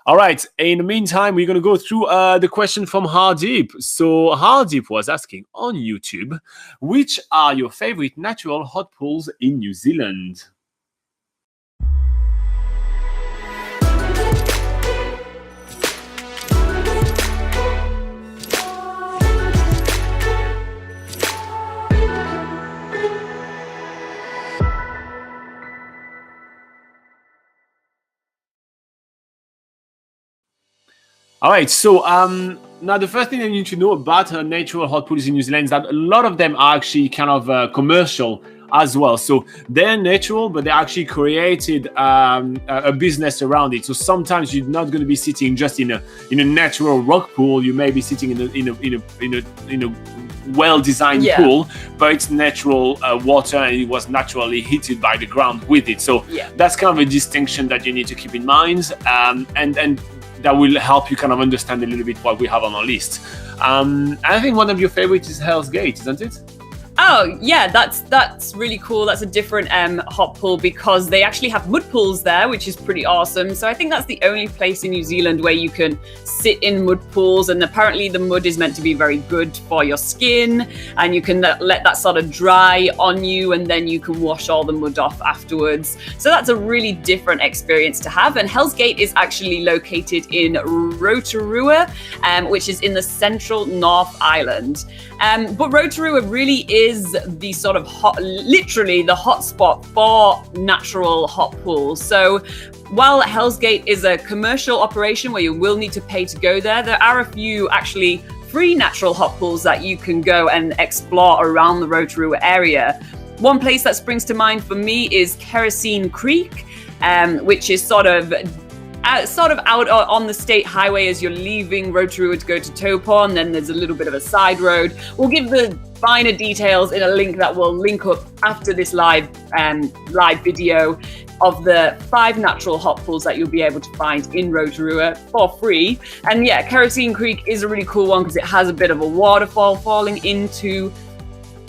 All right. In the meantime, we're going to go through the question from Ardeep. So Ardeep was asking on YouTube, which are your favorite natural hot pools in New Zealand? All right, so now the first thing you need to know about natural hot pools in New Zealand is that a lot of them are actually kind of commercial as well. So they're natural, but they actually created a business around it. So sometimes you're not going to be sitting just in a natural rock pool. You may be sitting in a well-designed pool, but it's natural water, and it was naturally heated by the ground with it. So that's kind of a distinction that you need to keep in mind, and that will help you kind of understand a little bit what we have on our list. I think one of your favorites is Hell's Gate, isn't it? Oh yeah, that's really cool. That's a different hot pool because they actually have mud pools there, which is pretty awesome. So I think that's the only place in New Zealand where you can sit in mud pools, and apparently the mud is meant to be very good for your skin, and you can let that sort of dry on you, and then you can wash all the mud off afterwards. So that's a really different experience to have. And Hell's Gate is actually located in Rotorua, which is in the central North Island. But Rotorua really is the sort of literally the hotspot for natural hot pools. So while Hell's Gate is a commercial operation where you will need to pay to go there, there are a few actually free natural hot pools that you can go and explore around the Rotorua area. One place that springs to mind for me is Kerosene Creek, which is sort of out on the state highway as you're leaving Rotorua to go to Taupo, and then there's a little bit of a side road. We'll give the finer details in a link that we'll link up after this live video of the 5 natural hot pools that you'll be able to find in Rotorua for free. And yeah, Kerosene Creek is a really cool one because it has a bit of a waterfall falling into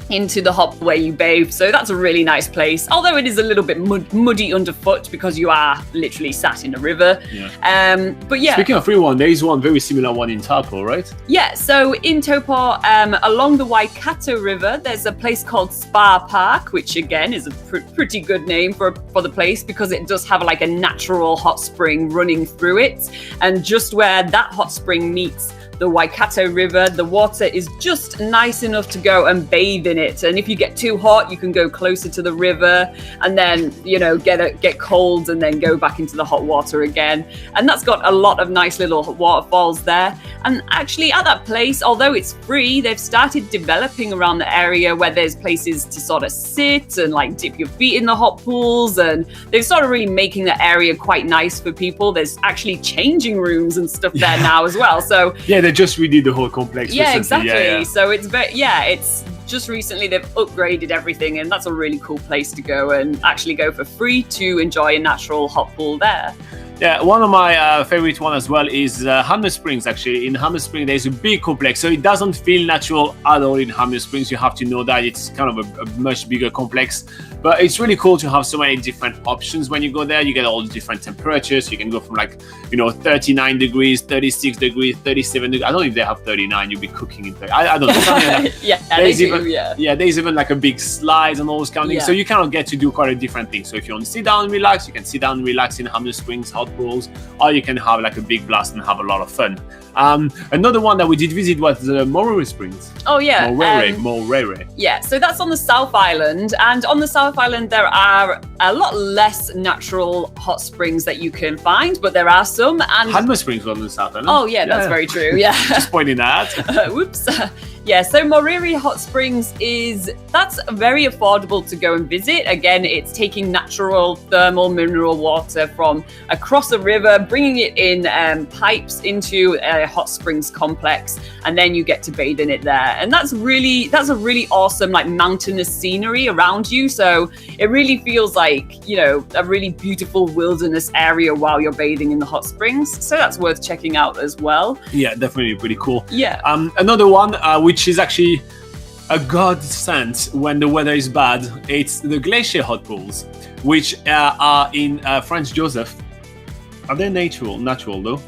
the hot pool where you bathe. So that's a really nice place, although it is a little bit muddy underfoot because you are literally sat in a river. But yeah, speaking of free one, there is one very similar one in Taupo, right? Yeah, so in Taupo, along the Waikato River, there's a place called Spa Park, which again is a pretty good name for the place because it does have like a natural hot spring running through it, and just where that hot spring meets the Waikato River, the water is just nice enough to go and bathe in it. And if you get too hot, you can go closer to the river and then, you know, get cold and then go back into the hot water again. And that's got a lot of nice little waterfalls there. And actually at that place, although it's free, they've started developing around the area where there's places to sort of sit and like dip your feet in the hot pools. And they've sort of really making the area quite nice for people. There's actually changing rooms and stuff there now as well. So yeah, they just redid the whole complex. Yeah, recently. exactly. So it's just recently they've upgraded everything, and that's a really cool place to go and actually go for free to enjoy a natural hot pool there. Yeah, one of my favorite one as well is Hammer Springs. Actually, in Hammer Springs, there's a big complex, so it doesn't feel natural at all in Hammer Springs. You have to know that it's kind of a much bigger complex, but it's really cool to have so many different options when you go there. You get all the different temperatures. You can go from 39 degrees, 36 degrees, 37 degrees. I don't know if they have 39. You'll be cooking in 30. I don't know. Like there's even like a big slide and all those kind of things. So you kind of get to do quite a different thing. So if you want to sit down and relax, you can sit down and relax in Hammer Springs hot pools, or you can have like a big blast and have a lot of fun. Another one that we did visit was the Morere Springs. Oh yeah, Morere. Yeah, so that's on the South Island, and on the South Island there are a lot less natural hot springs that you can find, but there are some. And Hammer Springs was on the South Island. Oh yeah, that's very true. Yeah, just pointing that out. Whoops. Yeah, so Morere Hot Springs that's very affordable to go and visit. Again, it's taking natural thermal mineral water from across a river, bringing it in pipes into a hot springs complex, and then you get to bathe in it there. And that's a really awesome like mountainous scenery around you. So it really feels like, you know, a really beautiful wilderness area while you're bathing in the hot springs. So that's worth checking out as well. Yeah, definitely pretty cool. Yeah. Another one which is actually a godsend when the weather is bad, it's the Glacier Hot Pools, which are in Franz Joseph. Are they natural though?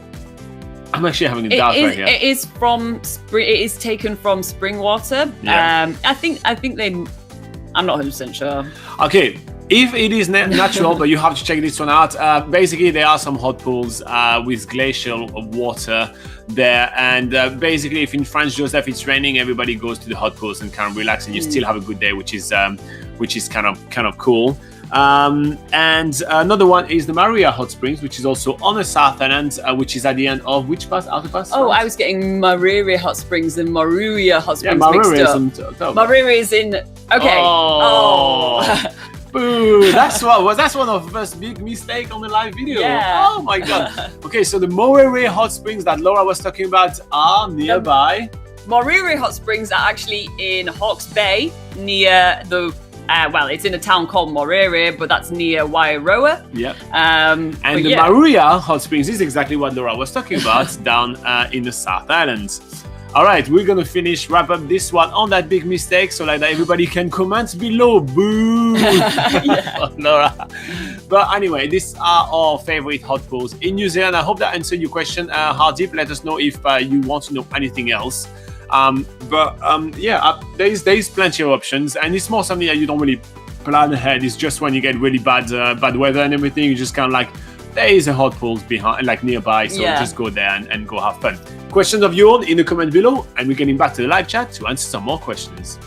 I'm actually having a doubt right here. It is from spring. It is taken from spring water. Yeah. I think they. I'm not 100% sure. Okay. If it is natural, but you have to check this one out. Basically, there are some hot pools with glacial water there, and basically, if in France, Joseph, it's raining, everybody goes to the hot pools and kind of relax, and you still have a good day, which is kind of cool. And another one is the Maria Hot Springs, which is also on the South Island, which is at the end of which pass? Outer pass? Oh, I was getting Mariri Hot Springs and Moruya Hot Springs mixed up. Mariri is in. Okay. Oh. Boo! That's one of the first big mistake on the live video. Yeah. Oh my god. Okay, so the Morere Hot Springs that Laura was talking about are nearby. Moriri Hot Springs are actually in Hawke's Bay, near the. It's in a town called Moriri, but that's near Wairoa. Yeah. And the Maruya Hot Springs is exactly what Laura was talking about down in the South Island. All right, we're going to wrap up this one on that big mistake so like that everybody can comment below. Boo! Laura. But anyway, these are our favorite hot pools in New Zealand. I hope that answered your question. Ardeep, let us know if you want to know anything else. There is plenty of options, and it's more something that you don't really plan ahead. It's just when you get really bad weather and everything, you just kind of like, there is a hot pool behind, like nearby, so just go there and go have fun. Questions of yours in the comment below, and we're getting back to the live chat to answer some more questions.